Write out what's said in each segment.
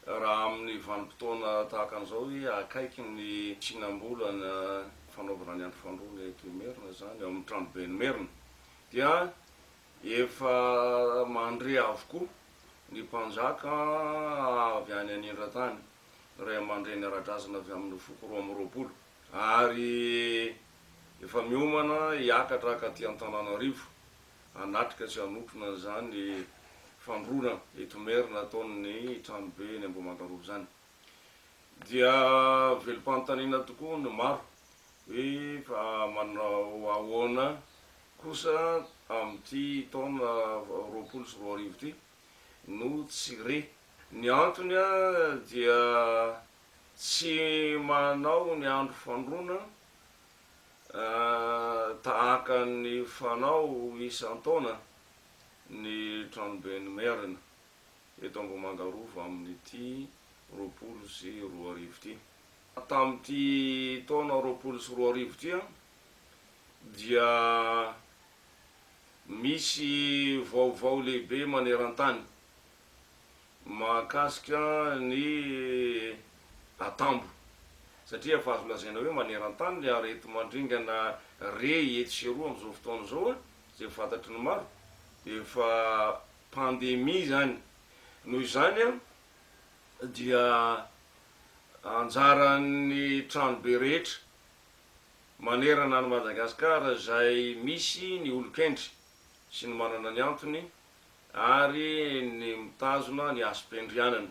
raha amin'ny vanim-potoana tahaka an'izao hoe akaiky ny tsinam-bolana fanaovana ny andro fandroana eto Merina zany eo amin'ny tranoben'ny Merina dia efa mandre avokoa ny mpanjaka avy any anindran-tany ray aman-dreny ara-drazana avy amin'ny foko 2020 ary efa miomana hiakatra ka ty Antananarivo hanatrika sy hanotrona zany fandroana eto Merina ataon'ny tranobe ny Ambohimangarova zany dia velom-panontaniana tokoa ny maro hoe fa manao ahoana kosa amin'ity taona 2024 ty no tsy re ny antony dia tsy manao ny andro fandroana tahaka ny fanao isan-taona ny tranoben'ny Merina eto Ambohimangarova amin'ity 2024 ty. Tamin'ity taona 2024 ty dia misy vaovao lehibe maneran-tany mahakasika ny atambo satria efa azo lazaina hoe maneran-tany ny arety mandringana re etsy sy roa amin'izao fotoana zao zay fantatry ny maro efa pandemia zany noho izany dia anjaran'ny tranobe rehetra manerana ny Madagasikara zay misy ny olon-kendry sy ny manana ny antony ary ny mitazona ny asom-pendrianana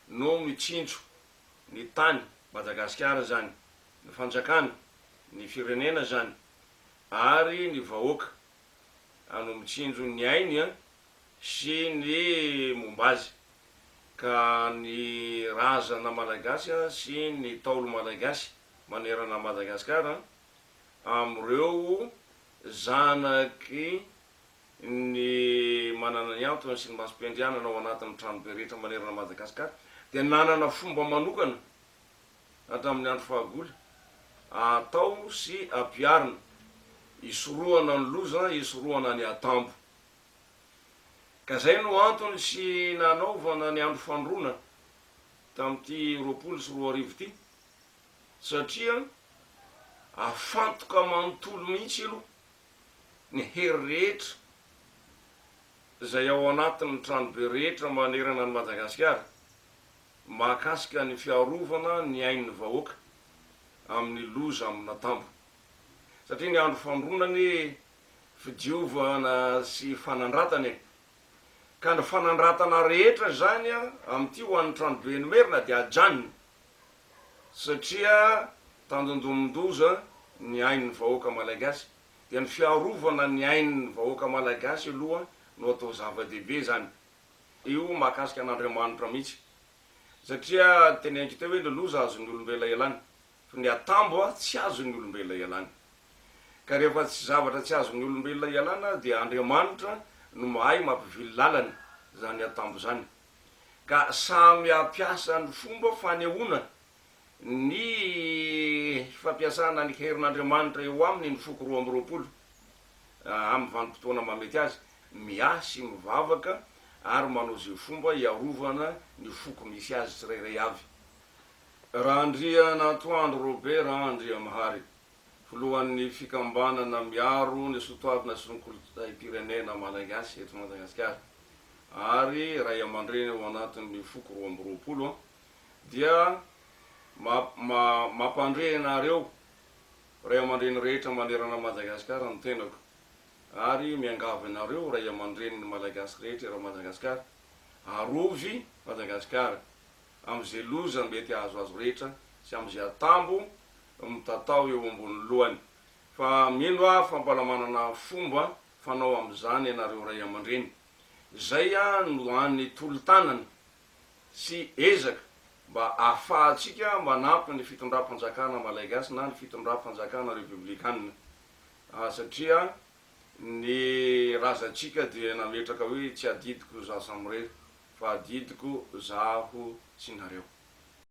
no mitsinjo ny tany Madagasikara zany ny fanjakana ny firenena zany ary ny vahoaka ano mitsinjo ny ainy sy ny mombazy ka ny razana malagasy sy ny taolo malagasy manerana Madagasikara amreo zanaky ny manana ny antony sy ny masom-pendrianana ao anatin'ny tranobe rehetra manerana Madagasikara dia nanana fomba manokana hatramin'ny andro fahagola atao sy ampiarina isorohana ny loza isorohana ny atambo ka zay no antony sy nanaovana ny andro fandroana tamin'ity 2024 ty satria afantoka manontolo mihitsy aloha ny hery rehetra zay ao anatin'ny tranobe rehetra manerana ny Madagasikara mahakasika ny fiarovana ny ain'ny vahoaka amin'ny loza amin'ny atambo satria ny andro fandroana ny fidiovana sy fanandratany ka ny fanandratana rehetra zany amin'ity ho an'ny tranoben'ny Merina dia ajanona satria tandondomondoza ny ain'ny vahoaka malagasy dia ny fiarovana ny ain'ny vahoaka malagasy aloha no atao zava-dehibe zany io mahakasika an'Andriamanitra mihitsy satria teneniko teo hoe ny loza azon'ny olombela ialany fa ny atambo tsy azon'ny olombela ialany ka rehefa tsy zavatra tsy azon'ny olombelona ialana dia Andriamanitra no mahay mampivily lalany zany atambo zany ka samy ampiasa ny fomba fanehoana ny fampiasana ny herin'Andriamanitra eo aminy ny foko 2020 amin'ny vanim-potoana mamety azy miasy mivavaka ary manao zay fomba iarovana ny foko misy azy tsirairay avy. Raha andria natoandro robe raha andria mahary folohan'ny fikambanana miaro ny sotoavina sy ny kolotsay-pirenena malagasy eto Madagasikara ary ray aman-dreny ao anatin'ny foko 2020 dia mampandrehanareo ray aman-dreny rehetra manerana Madagasikara ny tenako ary miangavinareo ray aman-dreny ny malagasy rehetra era Madagasikara arovy Madagasikara am'izay loza mety azo rehetra sy am'izay atambo mitatao eo ambony lohany fa mino fampalamanana fomba fanao am'izany ianareo ray aman-dreny zay no an'ny tolo-tanana sy ezaka mba ahafahatsika manampy ny fitondram-panjakana malagasy na ny fitondram-panjakana republikanina satria ny razantsika dia nametraka hoe tsy adidiko zaho samy rery fa adidiko zaho sy nareo.